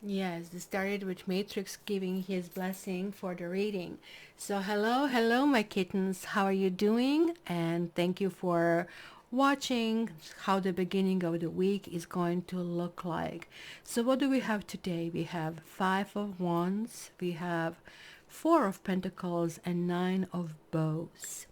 Yes, this started with Matrix giving his blessing for the reading. So, hello, my kittens. How are you doing? And thank you for watching how the beginning of the week is going to look like. So, what do we have today? We have Five of Wands, we have Four of Pentacles, and Nine of Bows.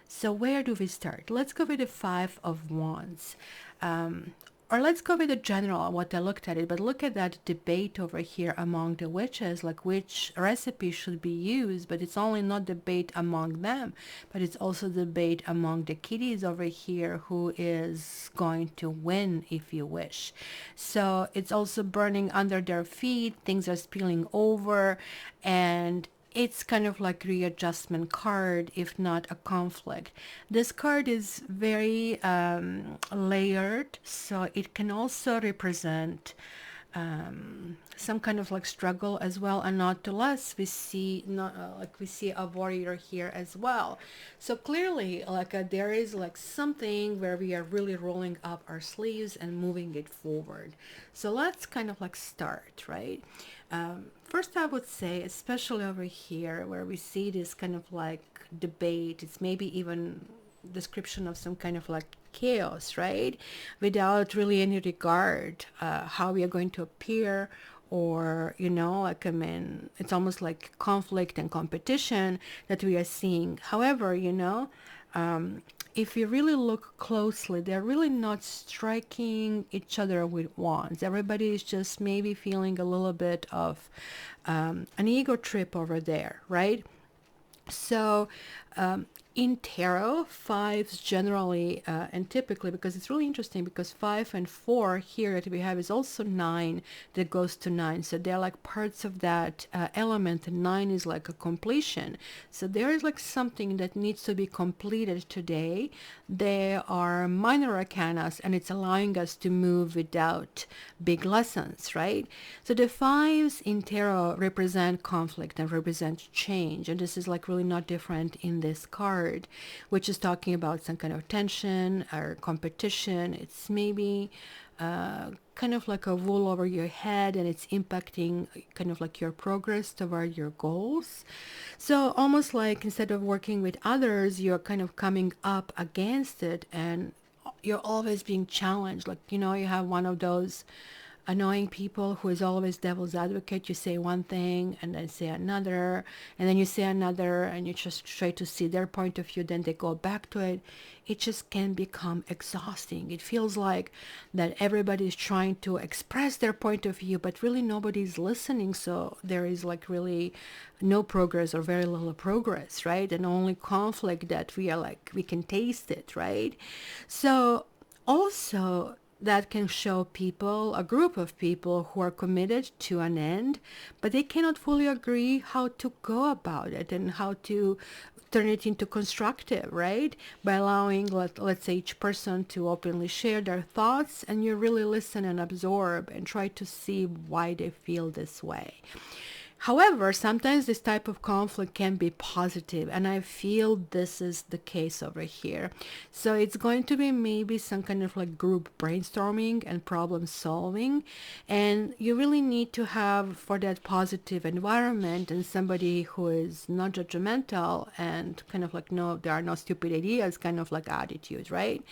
So where do we start? Let's go with the Five of Wands. Um, or let's go with the general, what I looked at it, but look at that debate over here among the witches, like which recipe should be used, but it's only not debate among them, but it's also debate among the kitties over here who is going to win, if you wish. So it's also burning under their feet, things are spilling over, and it's kind of like readjustment card, if not a conflict. This card is very layered, so it can also represent some kind of like struggle as well, and not to less we see not like we see a warrior here as well. So clearly like there is like something where we are really rolling up our sleeves and moving it forward. So let's kind of like start, right? First I would say, especially over here where we see this kind of like debate, it's maybe even description of some kind of like chaos, right? Without really any regard how we are going to appear, or like I mean, it's almost like conflict and competition that we are seeing. However, if you really look closely, they're really not striking each other with wands. Everybody is just maybe feeling a little bit of an ego trip over there, right? So, in tarot, fives generally and typically, because it's really interesting, because five and four here that we have is also nine that goes to nine. So they're like parts of that element, and nine is like a completion. So there is like something that needs to be completed today. There are minor arcanas, and it's allowing us to move without big lessons, right? So the fives in tarot represent conflict and represent change, and this is like really not different in this card, which is talking about some kind of tension or competition. It's maybe kind of like a wool over your head, and it's impacting kind of like your progress toward your goals. So almost like instead of working with others, you're kind of coming up against it, and you're always being challenged. Like, you have one of those annoying people who is always devil's advocate. You say one thing and then say another, and then you say another, and you just try to see their point of view, then they go back to it. It just can become exhausting. It feels like that everybody is trying to express their point of view, but really nobody's listening. So there is like really no progress or very little progress, right? And only conflict that we are like, we can taste it, right? So also, that can show people, a group of people who are committed to an end, but they cannot fully agree how to go about it and how to turn it into constructive, right? By allowing, let's say, each person to openly share their thoughts, and you really listen and absorb and try to see why they feel this way. However, sometimes this type of conflict can be positive, and I feel this is the case over here. So it's going to be maybe some kind of like group brainstorming and problem solving, and you really need to have for that positive environment and somebody who is not judgmental and kind of like, no, there are no stupid ideas kind of like attitude, right?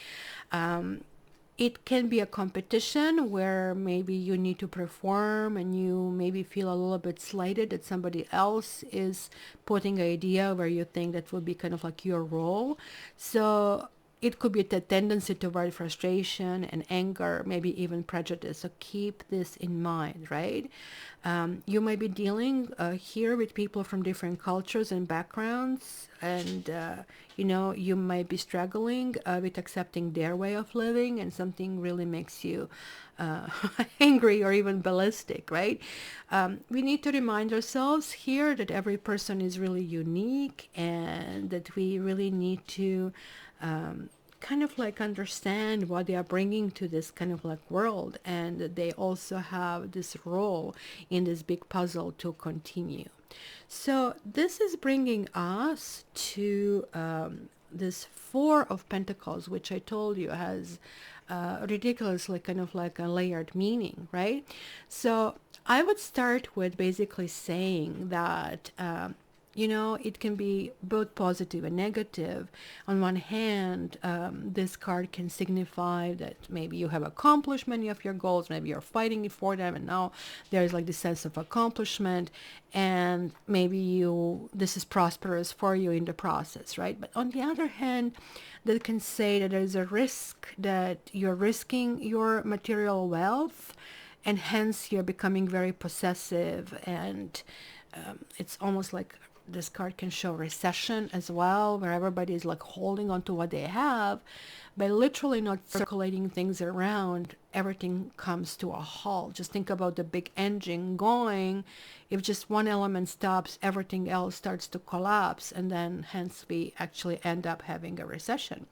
It can be a competition where maybe you need to perform and you maybe feel a little bit slighted that somebody else is putting an idea where you think that will be kind of like your role. So it could be the tendency toward frustration and anger, maybe even prejudice. So keep this in mind, right? You might be dealing here with people from different cultures and backgrounds, and you might be struggling with accepting their way of living, and something really makes you angry or even ballistic, right? We need to remind ourselves here that every person is really unique, and that we really need to kind of like understand what they are bringing to this kind of like world, and they also have this role in this big puzzle to continue. So this is bringing us to this Four of Pentacles, which I told you has ridiculously kind of like a layered meaning, right? So I would start with basically saying that, it can be both positive and negative. On one hand, this card can signify that maybe you have accomplished many of your goals, maybe you're fighting for them, and now there's like this sense of accomplishment, and maybe this is prosperous for you in the process, right? But on the other hand, that can say that there's a risk that you're risking your material wealth, and hence you're becoming very possessive, and it's almost like this card can show recession as well, where everybody is like holding on to what they have. By literally not circulating things around, everything comes to a halt. Just think about the big engine going. If just one element stops, everything else starts to collapse, and then hence we actually end up having a recession.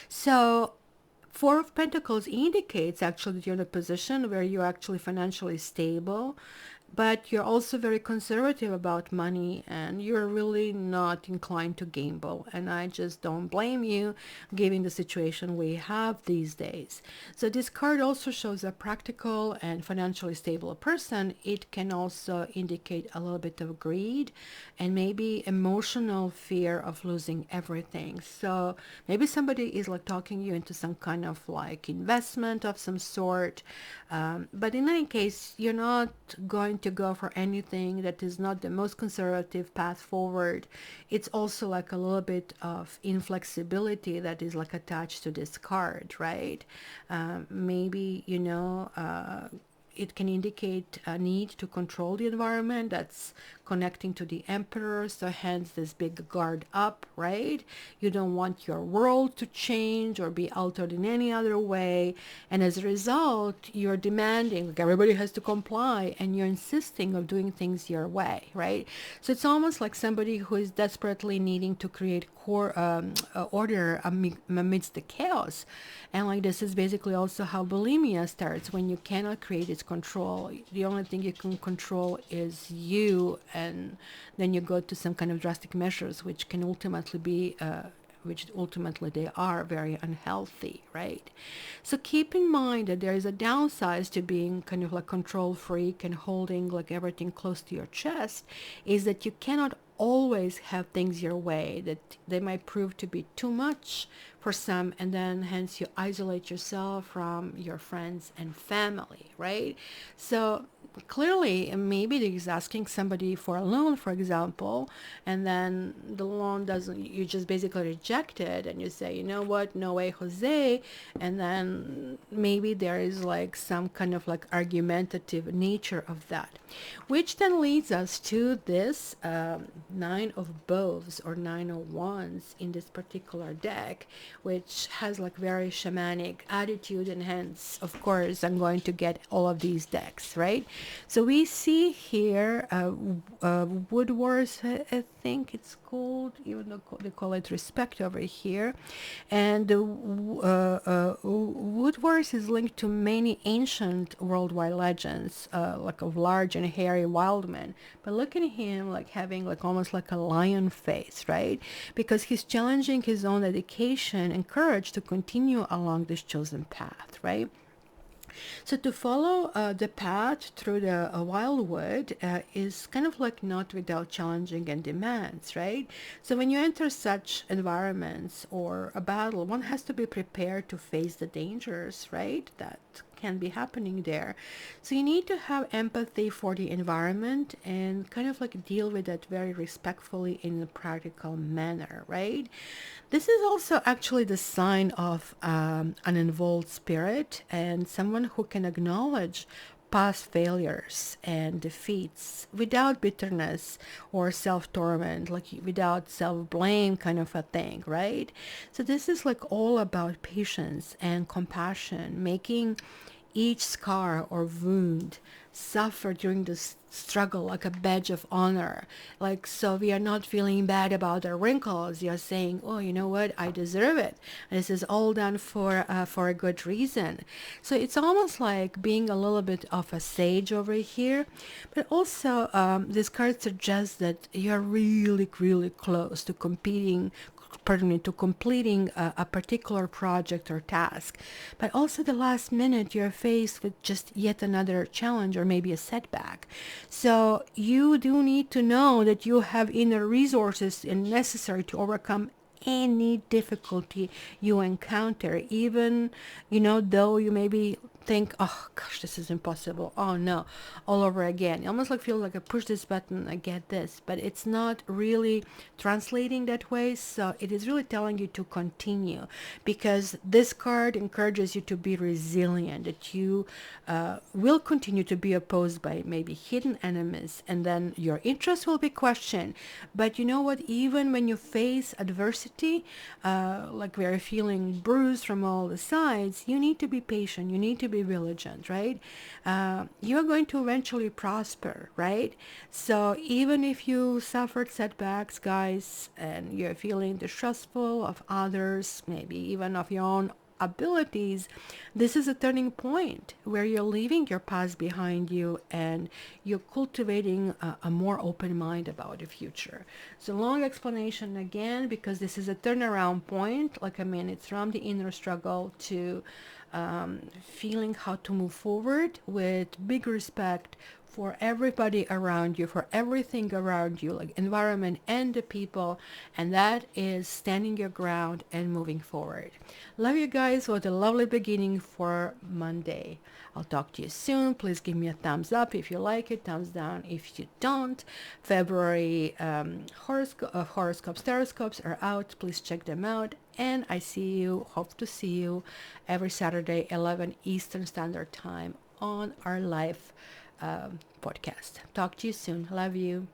So Four of Pentacles indicates actually that you're in a position where you're actually financially stable, but you're also very conservative about money, and you're really not inclined to gamble. And I just don't blame you, given the situation we have these days. So this card also shows a practical and financially stable person. It can also indicate a little bit of greed and maybe emotional fear of losing everything. So maybe somebody is like talking you into some kind of like investment of some sort. But in any case, you're not going to go for anything that is not the most conservative path forward. It's also like a little bit of inflexibility that is like attached to this card, right? Maybe, it can indicate a need to control the environment. That's connecting to the Emperor, so hence this big guard up, right? You don't want your world to change or be altered in any other way, and as a result you're demanding, like everybody has to comply, and you're insisting of doing things your way, right? So it's almost like somebody who is desperately needing to create order amidst the chaos. And like this is basically also how bulimia starts, when you cannot create its control. The only thing you can control is you, and then you go to some kind of drastic measures, which can ultimately be which ultimately they are very unhealthy, right? So keep in mind that there is a downside to being kind of like control freak and holding like everything close to your chest, is that you cannot always have things your way, that they might prove to be too much for some, and then hence you isolate yourself from your friends and family, right? So clearly maybe he's asking somebody for a loan, for example, and then the loan doesn't, you just basically reject it, and you say, you know what, no way, Jose. And then maybe there is like some kind of like argumentative nature of that, which then leads us to this Nine of Bows or Nine of Wands in this particular deck, which has like very shamanic attitude, and hence of course I'm going to get all of these decks, right? So we see here Wood Wars, I think it's called, even though they call it Respect over here. And Wood Wars is linked to many ancient worldwide legends, like of large and hairy wild men. But look at him like having like almost like a lion face, right? Because he's challenging his own dedication and courage to continue along this chosen path, right? So to follow the path through the wildwood is kind of like not without challenging and demands, right? So when you enter such environments or a battle, one has to be prepared to face the dangers, right? That can be happening there. So you need to have empathy for the environment and kind of like deal with it very respectfully in a practical manner, right? This is also actually the sign of an involved spirit and someone who can acknowledge past failures and defeats without bitterness or self-torment, like without self-blame kind of a thing, right? So this is like all about patience and compassion, making each scar or wound suffer during this struggle like a badge of honor. Like, so we are not feeling bad about our wrinkles. You're saying, oh, you know what, I deserve it. This is all done for a good reason. So it's almost like being a little bit of a sage over here. But also this card suggests that you're really, really close to pardon me, to completing a particular project or task. But also the last minute, you're faced with just yet another challenge or maybe a setback. So you do need to know that you have inner resources and necessary to overcome any difficulty you encounter, even, though you maybe think, oh gosh, this is impossible. Oh no, all over again. You almost like feel like I push this button, I get this, but it's not really translating that way. So it is really telling you to continue, because this card encourages you to be resilient, that you will continue to be opposed by maybe hidden enemies, and then your interests will be questioned. But you know what? Even when you face adversity, like we are feeling bruised from all the sides, you need to be patient. You need to be vigilant, right? You're going to eventually prosper, right? So even if you suffered setbacks, guys, and you're feeling distrustful of others, maybe even of your own abilities, this is a turning point where you're leaving your past behind you and you're cultivating a more open mind about the future. So long explanation again, because this is a turnaround point. Like, I mean, it's from the inner struggle to feeling how to move forward with big respect for everybody around you, for everything around you, like environment and the people, and that is standing your ground and moving forward. Love you guys. What a lovely beginning for Monday. I'll talk to you soon. Please give me a thumbs up if you like it, thumbs down if you don't. February horoscopes, horoscopes are out. Please check them out. And I hope to see you every Saturday, 11 Eastern Standard Time on our live podcast. Talk to you soon. Love you.